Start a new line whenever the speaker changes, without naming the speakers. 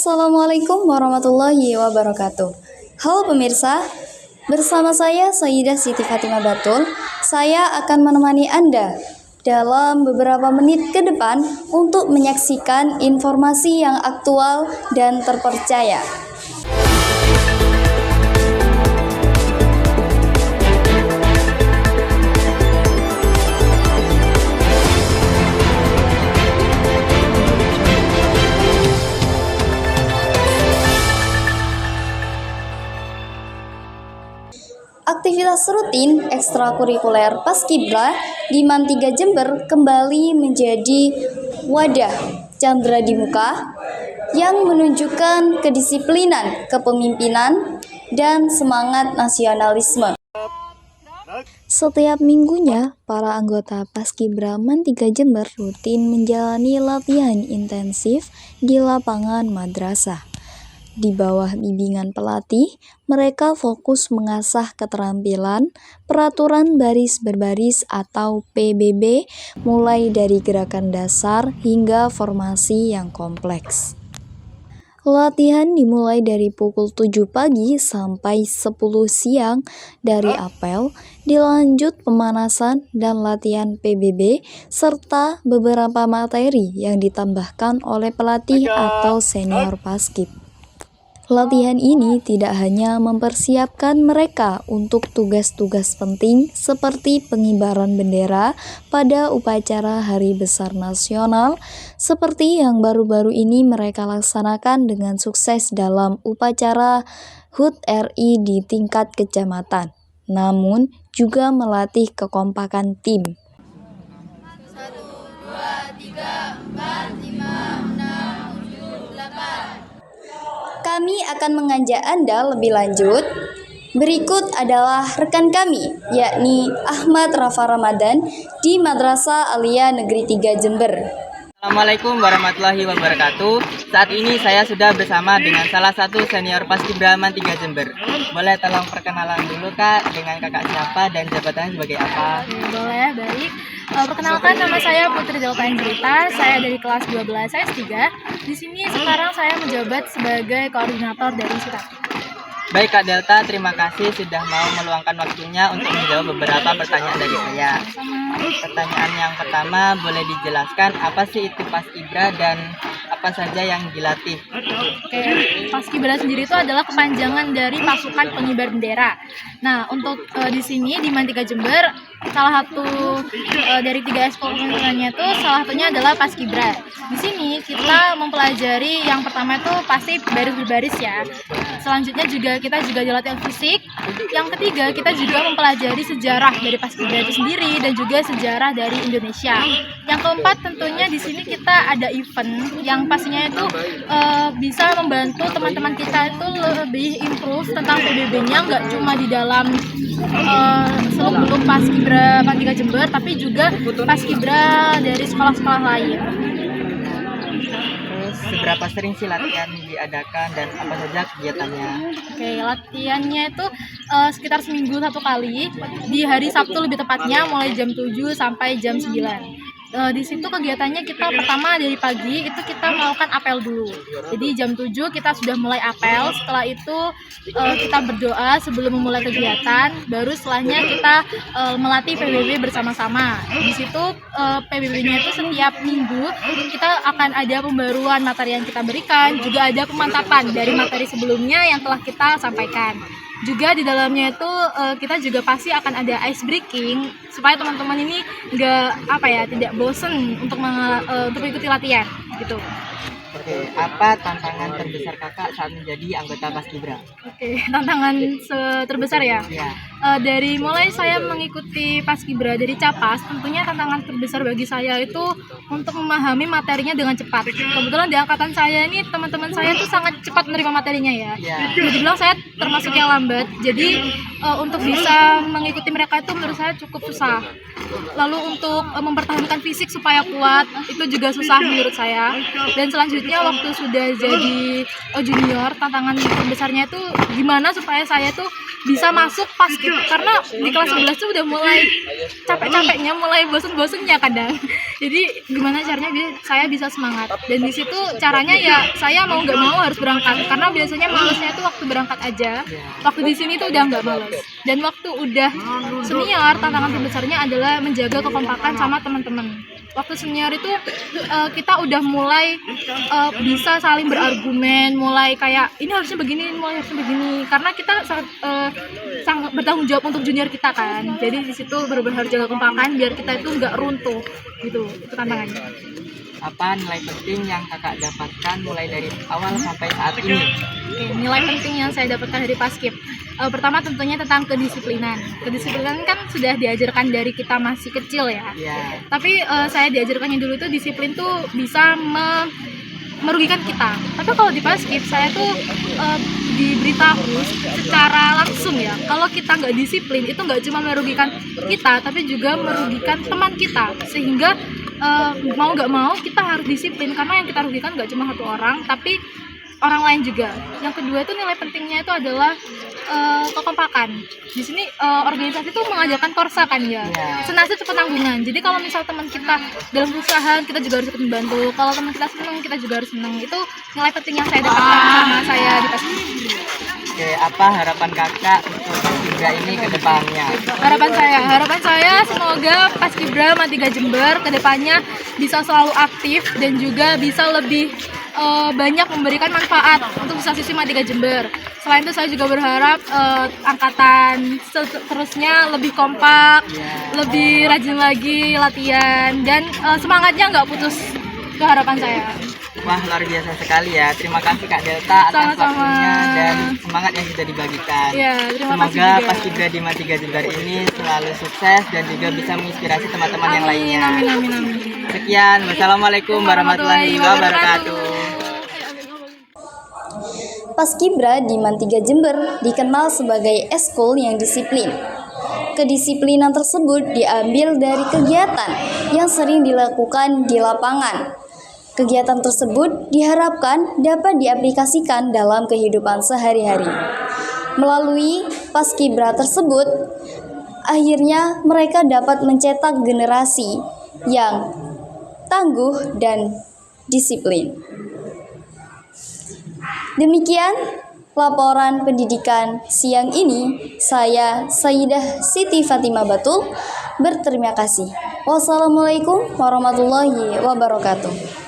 Assalamualaikum warahmatullahi wabarakatuh. Halo pemirsa, bersama saya Sayyidah Siti Fatimah Batul. Saya akan menemani Anda dalam beberapa menit ke depan untuk menyaksikan informasi yang aktual dan terpercaya. Aktivitas rutin ekstrakurikuler Paskibra di MAN 3 Jember kembali menjadi wadah Chandra di Muka yang menunjukkan kedisiplinan, kepemimpinan, dan semangat nasionalisme. Setiap minggunya, para anggota Paskibra MAN 3 Jember rutin menjalani latihan intensif di lapangan madrasah. Di bawah bimbingan pelatih, mereka fokus mengasah keterampilan peraturan baris berbaris atau PBB, mulai dari gerakan dasar hingga formasi yang kompleks. Latihan dimulai dari pukul 7 pagi sampai 10 siang dari apel, dilanjut pemanasan dan latihan PBB, serta beberapa materi yang ditambahkan oleh pelatih atau senior Paskib. Latihan ini tidak hanya mempersiapkan mereka untuk tugas-tugas penting seperti pengibaran bendera pada upacara Hari Besar Nasional, seperti yang baru-baru ini mereka laksanakan dengan sukses dalam upacara HUT RI di tingkat kecamatan, namun juga melatih kekompakan tim. 1, 2, 3, 4, 5, 6, 7, 8. Kami akan mengajak Anda lebih lanjut. Berikut adalah rekan kami, yakni Ahmad Rafa Ramadan di Madrasah Aliyah Negeri 3 Jember.
Assalamualaikum warahmatullahi wabarakatuh. Saat ini saya sudah bersama dengan salah satu senior Paskibra MAN 3 Jember. Boleh tolong perkenalan dulu Kak, dengan kakak siapa dan jabatannya sebagai apa?
Boleh, baik. Perkenalkan, nama saya Putri Delta Angelita, saya dari kelas 12 S3. Di sini sekarang saya menjabat sebagai koordinator dari Sitati.
Baik Kak Delta, terima kasih sudah mau meluangkan waktunya untuk menjawab beberapa pertanyaan dari saya. Pertanyaan yang pertama, boleh dijelaskan apa sih itu Paskibra dan apa saja yang dilatih?
Oke, Paskibra sendiri itu adalah kepanjangan dari pasukan pengibar bendera. Nah, untuk di sini di MAN 3 Jember, salah satu dari 3 ekskulkurnya itu salah satunya adalah Paskibra. Di sini kita mempelajari yang pertama itu pasti baris berbaris ya. Selanjutnya kita juga latihan fisik. Yang ketiga, kita juga mempelajari sejarah dari Paskibra itu sendiri dan juga sejarah dari Indonesia. Yang keempat, tentunya di sini kita ada event yang pastinya itu bisa membantu teman-teman kita itu lebih improve tentang PBB-nya, nggak cuma di dalam seluk-beluk Paskibra MAN 3 Jember, tapi juga Paskibra dari sekolah-sekolah lain.
Terus seberapa sering sih latihan diadakan dan apa saja kegiatannya?
Oke, latihannya itu sekitar seminggu 1 kali, di hari Sabtu lebih tepatnya, mulai jam 7 sampai jam 9. Di situ kegiatannya kita pertama dari pagi itu kita melakukan apel dulu. Jadi jam 7 kita sudah mulai apel. Setelah itu kita berdoa sebelum memulai kegiatan. Baru setelahnya kita melatih PBB bersama-sama. Di situ PBB-nya itu setiap minggu kita akan ada pembaruan materi yang kita berikan. Juga ada pemantapan dari materi sebelumnya yang telah kita sampaikan. Juga di dalamnya itu kita juga pasti akan ada ice breaking supaya teman-teman ini tidak bosen untuk mengikuti latihan gitu.
Oke, apa tantangan terbesar kakak saat menjadi anggota Paskibra?
Oke, tantangan terbesar ya?
Ya.
Dari mulai saya mengikuti Paskibra dari Capas, tentunya tantangan terbesar bagi saya itu untuk memahami materinya dengan cepat. Kebetulan di angkatan saya ini teman-teman saya itu sangat cepat menerima materinya ya. Bisa dibilang saya termasuk yang lambat. Jadi untuk bisa mengikuti mereka itu menurut saya cukup susah. Lalu untuk mempertahankan fisik supaya kuat itu juga susah menurut saya. Dan selanjutnya waktu sudah jadi junior, tantangan terbesarnya itu gimana supaya saya tuh bisa masuk Paskib, karena di kelas 11 tuh udah mulai capek-capeknya, mulai bosen-bosennya kadang. Jadi gimana caranya saya bisa semangat, dan di situ caranya ya saya mau nggak mau harus berangkat, karena biasanya malesnya itu waktu berangkat aja. Waktu di sini tuh udah nggak males, dan waktu udah senior tantangan terbesarnya adalah menjaga kekompakan sama teman-teman. Waktu senior itu kita udah mulai bisa saling berargumen, mulai kayak ini harusnya begini, karena kita sangat bertanggung jawab untuk junior kita kan. Jadi di situ benar-benar harus jaga kekompakan biar kita itu nggak runtuh gitu. Itu tantangannya.
Apa nilai penting yang kakak dapatkan mulai dari awal sampai saat ini?
Oke, nilai penting yang saya dapatkan dari Paskib. Pertama tentunya tentang kedisiplinan. Kedisiplinan kan sudah diajarkan dari kita masih kecil ya.
Ya.
Tapi saya diajarkannya dulu itu disiplin tuh bisa merugikan kita. Tapi kalau di Paskib saya tuh diberitahu secara langsung ya, kalau kita nggak disiplin itu nggak cuma merugikan kita, tapi juga merugikan teman kita. Sehingga mau nggak mau kita harus disiplin, karena yang kita rugikan nggak cuma satu orang, tapi orang lain juga. Yang kedua itu nilai pentingnya itu adalah kekompakan. Di sini organisasi itu mengajarkan korsa kan ya. Senasib sepenanggungan. Jadi kalau misal teman kita dalam kesusahan, kita juga harus ikut membantu. Kalau teman kita senang, kita juga harus senang. Itu nilai penting yang saya dapatkan sama saya di Paskib.
Oke, apa harapan kakak untuk Paskibra ini ke depannya?
Harapan saya semoga Paskibra Matiga Jember ke depannya bisa selalu aktif dan juga bisa lebih banyak memberikan manfaat untuk siswa-siswi Matiga Jember. Selain itu saya juga berharap angkatan seterusnya lebih kompak, lebih rajin lagi latihan, dan semangatnya nggak putus. Itu harapan saya.
Wah, luar biasa sekali ya. Terima kasih Kak Delta atas waktunya dan semangat yang sudah dibagikan.
Ya, terima kasih
Semoga
juga.
Paskibra di Matiga Jember ini selalu sukses dan juga bisa menginspirasi teman-teman yang lainnya.
Amin.
Sekian, wassalamualaikum warahmatullahi wabarakatuh.
Paskibra di Mantiga Jember dikenal sebagai eskul yang disiplin. Kedisiplinan tersebut diambil dari kegiatan yang sering dilakukan di lapangan. Kegiatan tersebut diharapkan dapat diaplikasikan dalam kehidupan sehari-hari. Melalui Paskibra tersebut, akhirnya mereka dapat mencetak generasi yang tangguh dan disiplin. Demikian laporan pendidikan siang ini. Saya Sayyidah Siti Fatimah Batul berterima kasih. Wassalamualaikum warahmatullahi wabarakatuh.